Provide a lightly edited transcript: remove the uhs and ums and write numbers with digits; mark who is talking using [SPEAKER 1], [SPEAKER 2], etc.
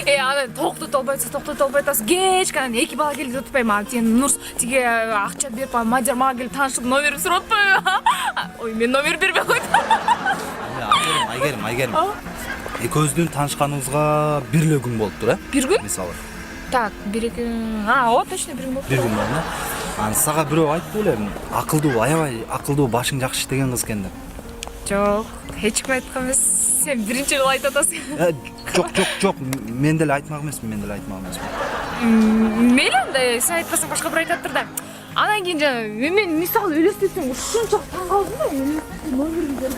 [SPEAKER 1] Анан токтото албай атасың. Кечке анан 2 бала келип жатпайбы мага. Сен Нурс тиге акча берип, Мадияр мага келип таанышып номерин сурап атпайбы? Ой, мен номер бербей койдум.
[SPEAKER 2] Айгерим. Экөөбүздүн таанышканыбызга 1 эле күн болуптур, э?
[SPEAKER 1] 1 күн?
[SPEAKER 2] Мисалы.
[SPEAKER 1] Так, 1 ооба, точно 1 күн болуптур.
[SPEAKER 2] 1 күн болду. Анан сага бирөө айтты белем, акылдуу, аябай акылдуу, башың жакшы иштеген кыз экен деп.
[SPEAKER 1] Жок, эч ким айткан эмес. Сен биринчи жолу айтып атасың.
[SPEAKER 2] Жок, мен деле айтмак эмесмин.
[SPEAKER 1] Мейли анда, сен айтпасаң башка бир айтаттыр да. Анан кийин жана мен мисалы элестетсем ушунчалык таң калдым да, номерин берип.